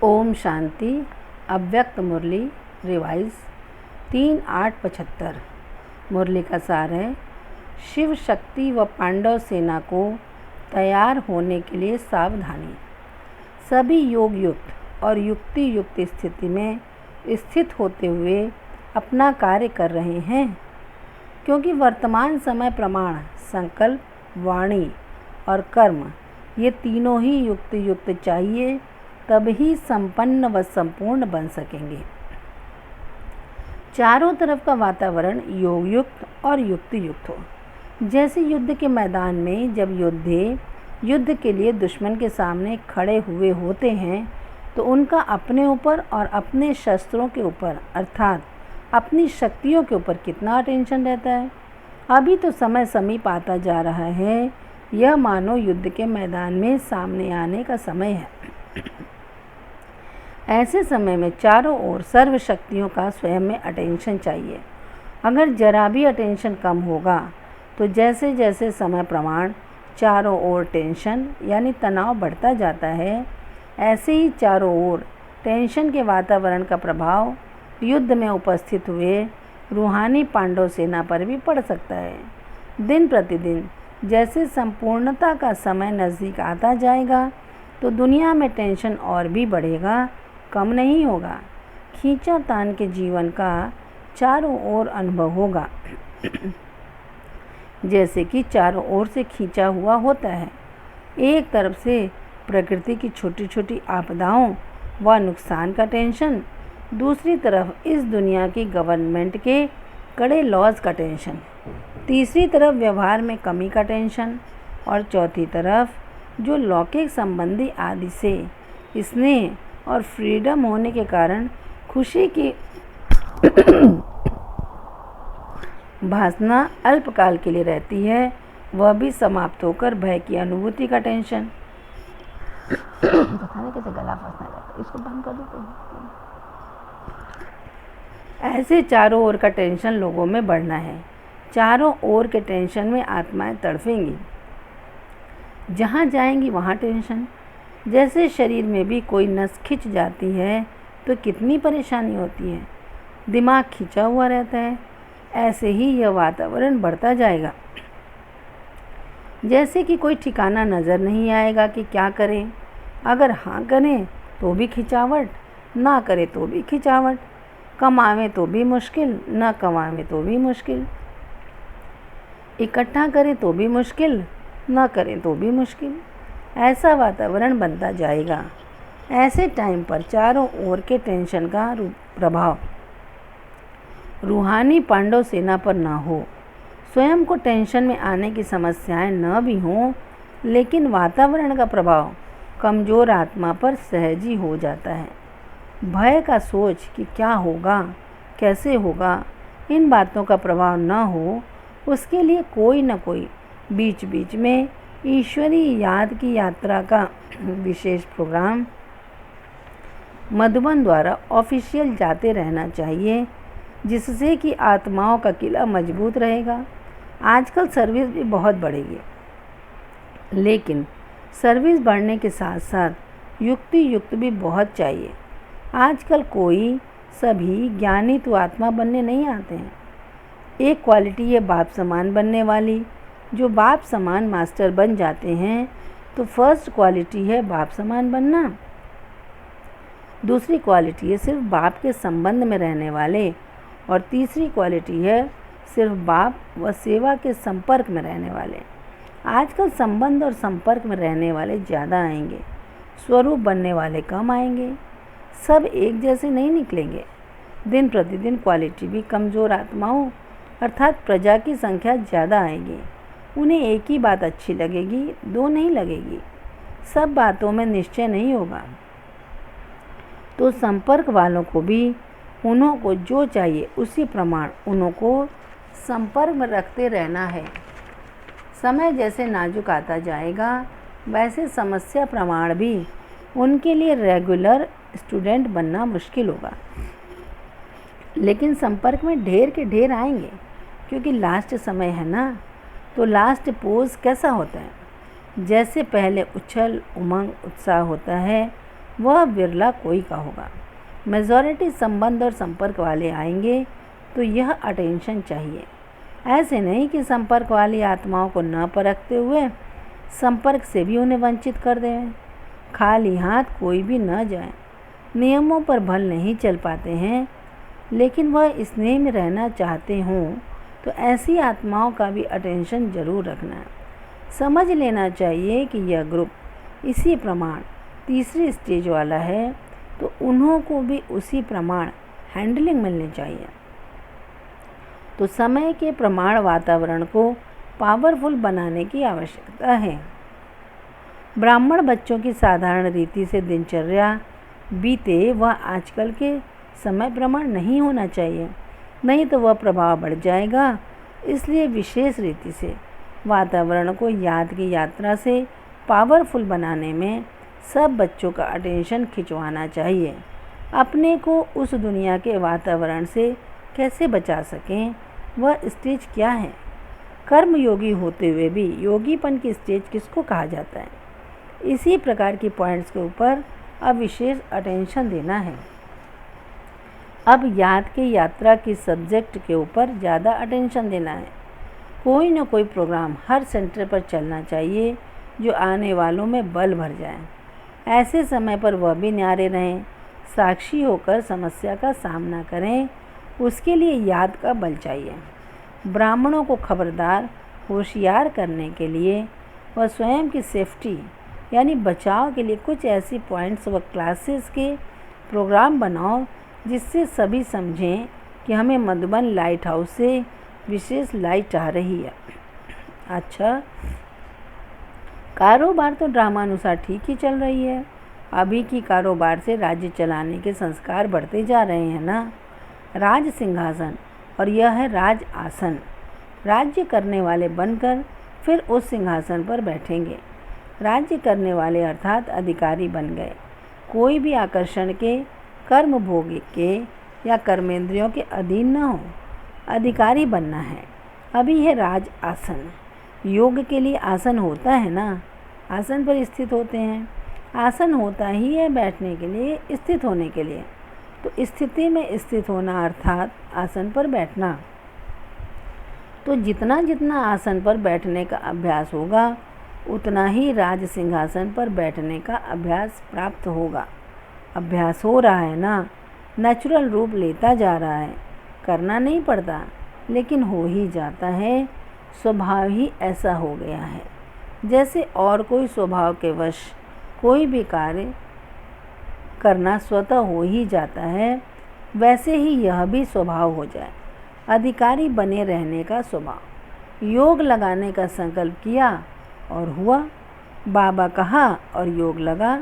ओम शांति। अव्यक्त मुरली रिवाइज 3-8-75। मुरली का सार है, शिव शक्ति व पांडव सेना को तैयार होने के लिए सावधानी। सभी योग युक्त और युक्ति युक्त स्थिति में स्थित होते हुए अपना कार्य कर रहे हैं, क्योंकि वर्तमान समय प्रमाण, संकल्प, वाणी और कर्म ये तीनों ही युक्त युक्त चाहिए, तभी संपन्न व संपूर्ण बन सकेंगे। चारों तरफ का वातावरण योग युक्त और युक्ति युक्त हो। जैसे युद्ध के मैदान में जब योद्धे युद्ध के लिए दुश्मन के सामने खड़े हुए होते हैं, तो उनका अपने ऊपर और अपने शस्त्रों के ऊपर अर्थात अपनी शक्तियों के ऊपर कितना अटेंशन रहता है। अभी तो समय समीप आता जा रहा है, यह मानो युद्ध के मैदान में सामने आने का समय है। ऐसे समय में चारों ओर सर्व शक्तियों का स्वयं में अटेंशन चाहिए। अगर जरा भी अटेंशन कम होगा तो जैसे जैसे समय प्रमाण चारों ओर टेंशन यानी तनाव बढ़ता जाता है, ऐसे ही चारों ओर टेंशन के वातावरण का प्रभाव युद्ध में उपस्थित हुए रूहानी पांडव सेना पर भी पड़ सकता है। दिन प्रतिदिन जैसे संपूर्णता का समय नज़दीक आता जाएगा, तो दुनिया में टेंशन और भी बढ़ेगा, कम नहीं होगा। खींचातान के जीवन का चारों ओर अनुभव होगा, जैसे कि चारों ओर से खींचा हुआ होता है। एक तरफ से प्रकृति की छोटी छोटी आपदाओं व नुकसान का टेंशन, दूसरी तरफ इस दुनिया की गवर्नमेंट के कड़े लॉज का टेंशन, तीसरी तरफ व्यवहार में कमी का टेंशन और चौथी तरफ जो लौकिक संबंधी आदि से स्नेह और फ्रीडम होने के कारण खुशी की भासना अल्पकाल के लिए रहती है, वह भी समाप्त होकर भय की अनुभूति का टेंशन। पता नहीं कैसे गला फंसने लगा, इसको बंद कर दो। ऐसे चारों ओर का टेंशन लोगों में बढ़ना है। चारों ओर के टेंशन में आत्माएं तड़फेंगी, जहाँ जाएंगी वहाँ टेंशन। जैसे शरीर में भी कोई नस खिंच जाती है तो कितनी परेशानी होती है, दिमाग खिंचा हुआ रहता है। ऐसे ही यह वातावरण बढ़ता जाएगा, जैसे कि कोई ठिकाना नज़र नहीं आएगा कि क्या करें। अगर हाँ करें तो भी खिंचावट, ना करें तो भी खिंचावट, कमावें तो भी मुश्किल, ना कमावें तो भी मुश्किल, इकट्ठा करें तो भी मुश्किल, ना करें तो भी मुश्किल। ऐसा वातावरण बनता जाएगा। ऐसे टाइम पर चारों ओर के टेंशन का प्रभाव रूहानी पांडव सेना पर ना हो। स्वयं को टेंशन में आने की समस्याएं न भी हों, लेकिन वातावरण का प्रभाव कमज़ोर आत्मा पर सहज ही हो जाता है। भय का सोच कि क्या होगा, कैसे होगा, इन बातों का प्रभाव न हो, उसके लिए कोई न कोई बीच बीच में ईश्वरीय याद की यात्रा का विशेष प्रोग्राम मधुबन द्वारा ऑफिशियल जाते रहना चाहिए, जिससे कि आत्माओं का किला मजबूत रहेगा। आजकल सर्विस भी बहुत बढ़ेगी, लेकिन सर्विस बढ़ने के साथ साथ युक्ति युक्त भी बहुत चाहिए। आजकल कोई सभी ज्ञानी तो आत्मा बनने नहीं आते हैं। एक क्वालिटी है बाप समान बनने वाली। जो बाप समान मास्टर बन जाते हैं तो फर्स्ट क्वालिटी है बाप समान बनना। दूसरी क्वालिटी है सिर्फ बाप के संबंध में रहने वाले, और तीसरी क्वालिटी है सिर्फ बाप व सेवा के संपर्क में रहने वाले। आजकल संबंध और संपर्क में रहने वाले ज़्यादा आएंगे, स्वरूप बनने वाले कम आएंगे। सब एक जैसे नहीं निकलेंगे। दिन प्रतिदिन क्वालिटी भी कमज़ोर आत्माओं अर्थात प्रजा की संख्या ज़्यादा आएगी। उन्हें एक ही बात अच्छी लगेगी, दो नहीं लगेगी। सब बातों में निश्चय नहीं होगा। तो संपर्क वालों को भी उन्हों को जो चाहिए उसी प्रमाण उन्हों को संपर्क में रखते रहना है। समय जैसे नाजुक आता जाएगा, वैसे समस्या प्रमाण भी उनके लिए रेगुलर स्टूडेंट बनना मुश्किल होगा। लेकिन संपर्क में ढेर के ढेर आएंगे, क्योंकि लास्ट समय है ना। तो लास्ट पोज कैसा होता है? जैसे पहले उछल उमंग उत्साह होता है, वह विरला कोई का होगा। मेजॉरिटी संबंध और संपर्क वाले आएंगे तो यह अटेंशन चाहिए। ऐसे नहीं कि संपर्क वाली आत्माओं को न परखते हुए संपर्क से भी उन्हें वंचित कर दें। खाली हाथ कोई भी न जाए। नियमों पर भल नहीं चल पाते हैं, लेकिन वह स्नेह में रहना चाहते हों तो ऐसी आत्माओं का भी अटेंशन जरूर रखना है। समझ लेना चाहिए कि यह ग्रुप इसी प्रमाण तीसरी स्टेज वाला है, तो उन्हों को भी उसी प्रमाण हैंडलिंग मिलनी चाहिए। तो समय के प्रमाण वातावरण को पावरफुल बनाने की आवश्यकता है। ब्राह्मण बच्चों की साधारण रीति से दिनचर्या बीते वह आजकल के समय प्रमाण नहीं होना चाहिए, नहीं तो वह प्रभाव बढ़ जाएगा। इसलिए विशेष रीति से वातावरण को याद की यात्रा से पावरफुल बनाने में सब बच्चों का अटेंशन खिंचवाना चाहिए। अपने को उस दुनिया के वातावरण से कैसे बचा सकें, वह स्टेज क्या है। कर्म योगी होते हुए भी योगीपन की स्टेज किसको कहा जाता है। इसी प्रकार की पॉइंट्स के ऊपर अब विशेष अटेंशन देना है। अब याद की यात्रा की सब्जेक्ट के ऊपर ज़्यादा अटेंशन देना है। कोई न कोई प्रोग्राम हर सेंटर पर चलना चाहिए जो आने वालों में बल भर जाए। ऐसे समय पर वह भी न्यारे रहें, साक्षी होकर समस्या का सामना करें। उसके लिए याद का बल चाहिए। ब्राह्मणों को खबरदार होशियार करने के लिए वह स्वयं की सेफ्टी यानी बचाव के लिए कुछ ऐसी पॉइंट्स व क्लासेस के प्रोग्राम बनाओ जिससे सभी समझें कि हमें मधुबन लाइट हाउस से विशेष लाइट आ रही है। अच्छा, कारोबार तो ड्रामानुसार ठीक ही चल रही है। अभी की कारोबार से राज्य चलाने के संस्कार बढ़ते जा रहे हैं ना। राज सिंहासन और यह है राज आसन। राज्य करने वाले बनकर फिर उस सिंहासन पर बैठेंगे। राज्य करने वाले अर्थात अधिकारी बन गए। कोई भी आकर्षण के, कर्म भोगी के या कर्मेंद्रियों के अधीन न हो, अधिकारी बनना है। अभी है राज आसन। योग के लिए आसन होता है ना, आसन पर स्थित होते हैं। आसन होता ही है बैठने के लिए, स्थित होने के लिए। तो स्थिति में स्थित होना अर्थात आसन पर बैठना। तो जितना जितना आसन पर बैठने का अभ्यास होगा उतना ही राज सिंहासन पर बैठने का अभ्यास प्राप्त होगा। अभ्यास हो रहा है ना, नेचुरल रूप लेता जा रहा है। करना नहीं पड़ता, लेकिन हो ही जाता है। स्वभाव ही ऐसा हो गया है। जैसे और कोई स्वभाव के वश कोई भी कार्य करना स्वतः हो ही जाता है, वैसे ही यह भी स्वभाव हो जाए। अधिकारी बने रहने का स्वभाव। योग लगाने का संकल्प किया और हुआ, बाबा कहा और योग लगा।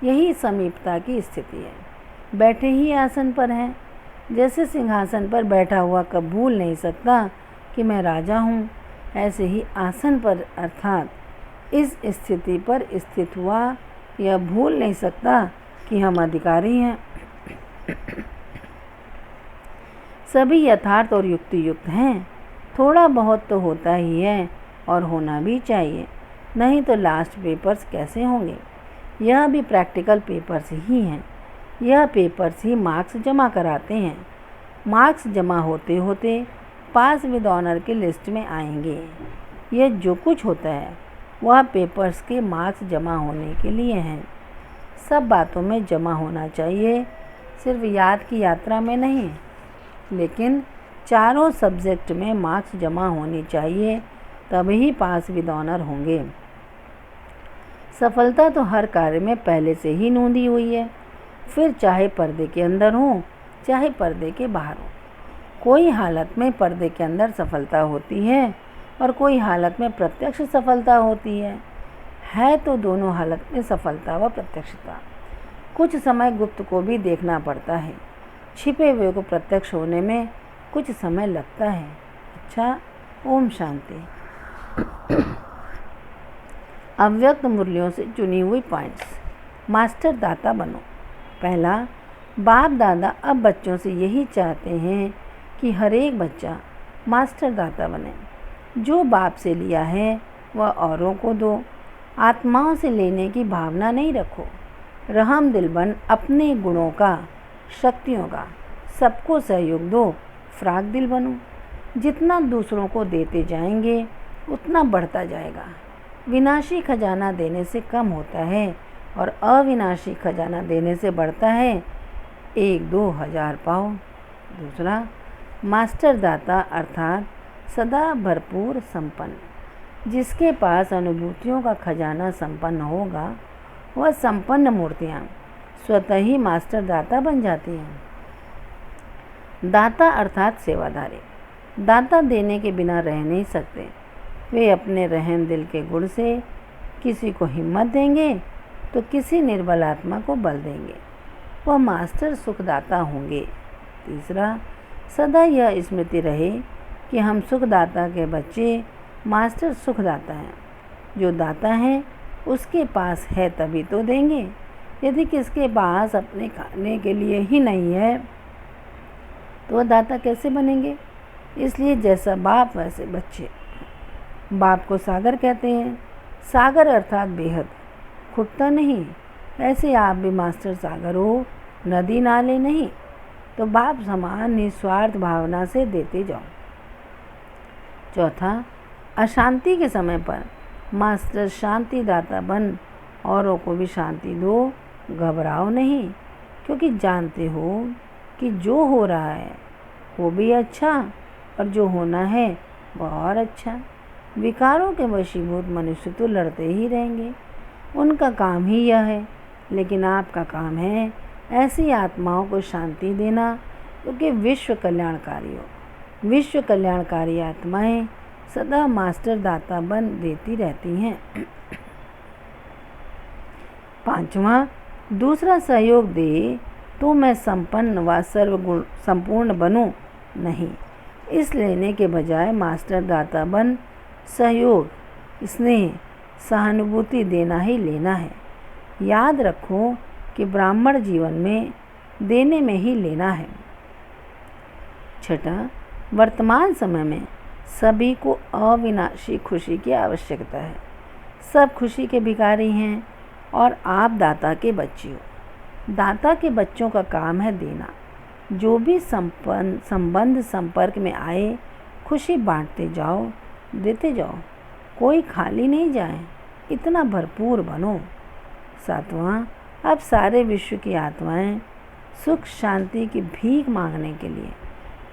यही समीपता की स्थिति है। बैठे ही आसन पर हैं। जैसे सिंहासन पर बैठा हुआ कब भूल नहीं सकता कि मैं राजा हूँ, ऐसे ही आसन पर अर्थात इस स्थिति पर स्थित हुआ यह भूल नहीं सकता कि हम अधिकारी हैं। सभी यथार्थ और युक्ति युक्त हैं। थोड़ा बहुत तो होता ही है और होना भी चाहिए, नहीं तो लास्ट पेपर्स कैसे होंगे। यह भी प्रैक्टिकल पेपर्स ही हैं। यह पेपर्स ही मार्क्स जमा कराते हैं। मार्क्स जमा होते होते पास विद ऑनर की लिस्ट में आएंगे। यह जो कुछ होता है वह पेपर्स के मार्क्स जमा होने के लिए हैं। सब बातों में जमा होना चाहिए, सिर्फ याद की यात्रा में नहीं, लेकिन चारों सब्जेक्ट में मार्क्स जमा होने चाहिए, तभी पास विद ऑनर होंगे। सफलता तो हर कार्य में पहले से ही नूंदी हुई है, फिर चाहे पर्दे के अंदर हो चाहे पर्दे के बाहर हो। कोई हालत में पर्दे के अंदर सफलता होती है और कोई हालत में प्रत्यक्ष सफलता होती है तो दोनों हालत में सफलता व प्रत्यक्षता। कुछ समय गुप्त को भी देखना पड़ता है, छिपे हुए को प्रत्यक्ष होने में कुछ समय लगता है। अच्छा, ओम शांति। अव्यक्त मुरलियों से चुनी हुई पॉइंट्स। मास्टर दाता बनो। पहला, बाप दादा अब बच्चों से यही चाहते हैं कि हर एक बच्चा मास्टर दाता बने। जो बाप से लिया है वह औरों को दो। आत्माओं से लेने की भावना नहीं रखो। रहम दिल बन अपने गुणों का, शक्तियों का सबको सहयोग दो, फ्राक दिल बनो। जितना दूसरों को देते जाएंगे उतना बढ़ता जाएगा। विनाशी खजाना देने से कम होता है और अविनाशी खजाना देने से बढ़ता है। 1-2 हज़ार पाओ। दूसरा, मास्टर दाता अर्थात सदा भरपूर संपन्न। जिसके पास अनुभूतियों का खजाना संपन्न होगा वह संपन्न मूर्तियाँ स्वतः ही मास्टर दाता बन जाती हैं। दाता अर्थात सेवादारी। दाता देने के बिना रह नहीं सकते। वे अपने रहम दिल के गुण से किसी को हिम्मत देंगे तो किसी निर्बल आत्मा को बल देंगे। वह मास्टर सुखदाता होंगे। तीसरा, सदा यह स्मृति रहे कि हम सुखदाता के बच्चे मास्टर सुखदाता हैं। जो दाता है उसके पास है तभी तो देंगे। यदि किसके पास अपने खाने के लिए ही नहीं है तो वह दाता कैसे बनेंगे। इसलिए जैसा बाप वैसे बच्चे। बाप को सागर कहते हैं। सागर अर्थात बेहद, खुटता नहीं। ऐसे आप भी मास्टर सागर हो, नदी नाले नहीं। तो बाप समान निस्वार्थ भावना से देते जाओ। चौथा, अशांति के समय पर मास्टर शांति दाता बन औरों को भी शांति दो। घबराओ नहीं, क्योंकि जानते हो कि जो हो रहा है वो भी अच्छा और जो होना है वह और अच्छा। विकारों के वशीभूत मनुष्य तो लड़ते ही रहेंगे, उनका काम ही यह है। लेकिन आपका काम है ऐसी आत्माओं को शांति देना क्योंकि विश्व कल्याणकारी हो। विश्व कल्याणकारी आत्माएं सदा मास्टर दाता बन देती रहती हैं। पांचवा, दूसरा सहयोग दे तो मैं संपन्न व सर्वगुण संपूर्ण बनूं नहीं। इस लेने के बजाय मास्टर दाता बन सहयोग, स्नेह, सहानुभूति देना ही लेना है। याद रखो कि ब्राह्मण जीवन में देने में ही लेना है। छठा, वर्तमान समय में सभी को अविनाशी खुशी की आवश्यकता है। सब खुशी के भिखारी हैं और आप दाता के बच्चे हो। दाता के बच्चों का काम है देना। जो भी संबंध संपर्क में आए खुशी बांटते जाओ, देते जाओ। कोई खाली नहीं जाए, इतना भरपूर बनो। सातवां, अब सारे विश्व की आत्माएं सुख शांति की भीख मांगने के लिए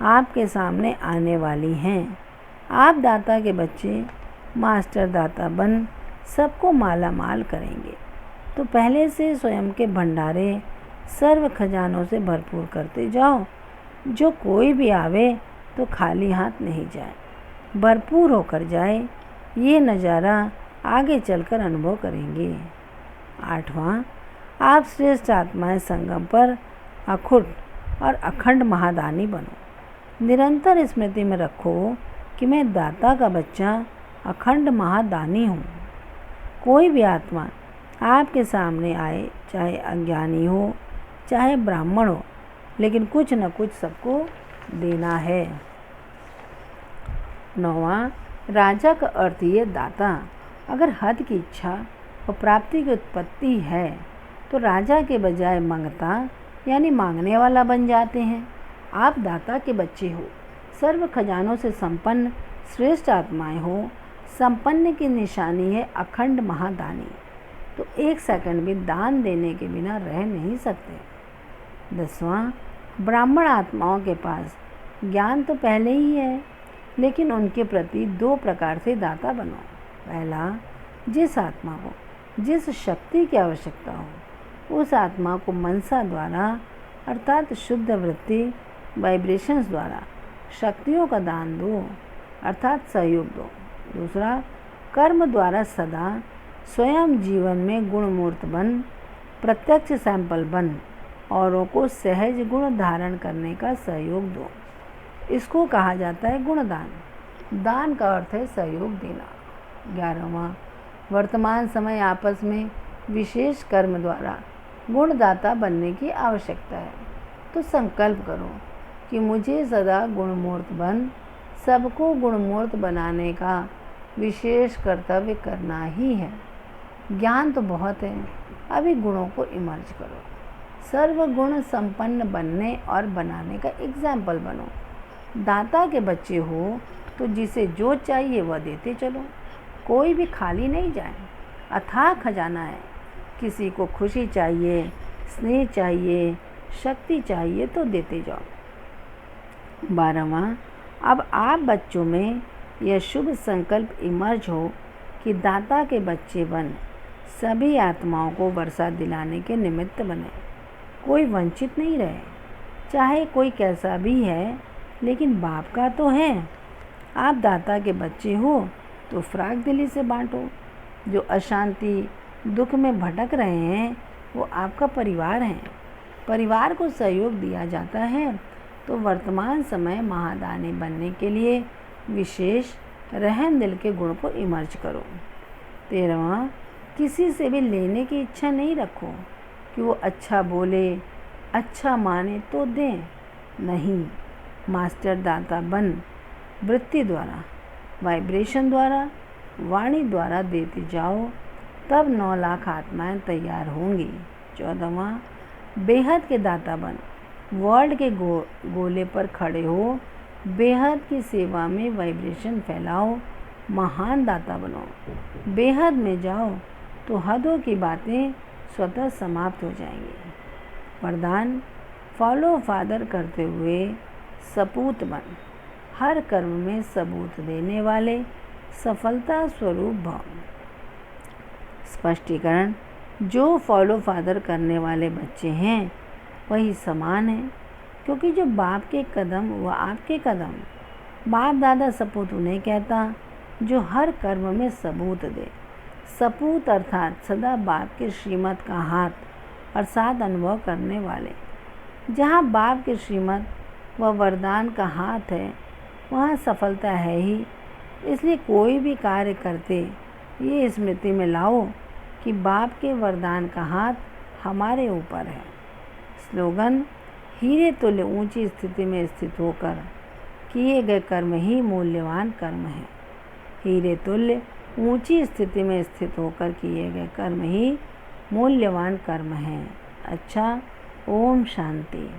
आपके सामने आने वाली हैं। आप दाता के बच्चे मास्टर दाता बन सबको माला माल करेंगे। तो पहले से स्वयं के भंडारे सर्व खजानों से भरपूर करते जाओ। जो कोई भी आवे तो खाली हाथ नहीं जाए, भरपूर होकर जाए। ये नज़ारा आगे चलकर अनुभव करेंगे। आठवां, आप श्रेष्ठ आत्माएं संगम पर अखुट और अखंड महादानी बनो। निरंतर स्मृति में रखो कि मैं दाता का बच्चा अखंड महादानी हूँ। कोई भी आत्मा आपके सामने आए, चाहे अज्ञानी हो चाहे ब्राह्मण हो, लेकिन कुछ न कुछ सबको देना है। नौवां, राजा का अर्थ ये दाता। अगर हद की इच्छा और प्राप्ति की उत्पत्ति है तो राजा के बजाय मंगता यानी मांगने वाला बन जाते हैं। आप दाता के बच्चे हो, सर्व खजानों से संपन्न श्रेष्ठ आत्माएं हो। संपन्न की निशानी है अखंड महादानी। तो 1 सेकंड भी दान देने के बिना रह नहीं सकते। 10वां, ब्राह्मण आत्माओं के पास ज्ञान तो पहले ही है, लेकिन उनके प्रति 2 प्रकार से दाता बनो। पहला, जिस आत्मा को जिस शक्ति की आवश्यकता हो उस आत्मा को मनसा द्वारा अर्थात शुद्ध वृत्ति वाइब्रेशंस द्वारा शक्तियों का दान दो अर्थात सहयोग दो। दूसरा, कर्म द्वारा सदा स्वयं जीवन में गुणमूर्त बन, प्रत्यक्ष सैंपल बन, औरों को सहज गुण धारण करने का सहयोग दो। इसको कहा जाता है गुणदान। दान का अर्थ है सहयोग देना। 11वां, वर्तमान समय आपस में विशेष कर्म द्वारा गुणदाता बनने की आवश्यकता है। तो संकल्प करो कि मुझे सदा गुणमूर्त बन सबको गुणमूर्त बनाने का विशेष कर्तव्य करना ही है। ज्ञान तो बहुत है, अभी गुणों को इमर्ज करो। सर्वगुण संपन्न बनने और बनाने का एग्जाम्पल बनो। दाता के बच्चे हो तो जिसे जो चाहिए वह देते चलो, कोई भी खाली नहीं जाए। अथाह खजाना है, किसी को खुशी चाहिए, स्नेह चाहिए, शक्ति चाहिए तो देते जाओ। 12वां, अब आप बच्चों में यह शुभ संकल्प इमर्ज हो कि दाता के बच्चे बन सभी आत्माओं को वर्षा दिलाने के निमित्त बने, कोई वंचित नहीं रहे। चाहे कोई कैसा भी है, लेकिन बाप का तो है। आप दाता के बच्चे हो तो फ्राक दिली से बांटो। जो अशांति दुख में भटक रहे हैं वो आपका परिवार है। परिवार को सहयोग दिया जाता है तो वर्तमान समय महादानी बनने के लिए विशेष रहम दिल के गुण को इमर्ज करो। 13वां, किसी से भी लेने की इच्छा नहीं रखो कि वो अच्छा बोले, अच्छा माने तो दें। नहीं, मास्टर दाता बन वृत्ति द्वारा, वाइब्रेशन द्वारा, वाणी द्वारा देते जाओ, तब 9 लाख आत्माएं तैयार होंगी। 14वां, बेहद के दाता बन वर्ल्ड के गोले पर खड़े हो, बेहद की सेवा में वाइब्रेशन फैलाओ, महान दाता बनो। बेहद में जाओ तो हदों की बातें स्वतः समाप्त हो जाएंगी। वरदान, फॉलो फादर करते हुए सपूत बन, हर कर्म में सबूत देने वाले सफलता स्वरूप भव। स्पष्टीकरण, जो फॉलो फादर करने वाले बच्चे हैं वही समान है, क्योंकि जो बाप के कदम वह आपके कदम। बाप दादा सपूत उन्हें कहता जो हर कर्म में सबूत दे। सपूत अर्थात सदा बाप के श्रीमत का हाथ और साथ अनुभव करने वाले। जहाँ बाप के श्रीमत व वरदान का हाथ है वहाँ सफलता है ही। इसलिए कोई भी कार्य करते ये स्मृति में लाओ कि बाप के वरदान का हाथ हमारे ऊपर है। स्लोगन, हीरे तुल्य ऊंची स्थिति में स्थित होकर किए गए कर्म ही मूल्यवान कर्म है। हीरे तुल्य ऊंची स्थिति में स्थित होकर किए गए कर्म ही मूल्यवान कर्म हैं। अच्छा, ओम शांति।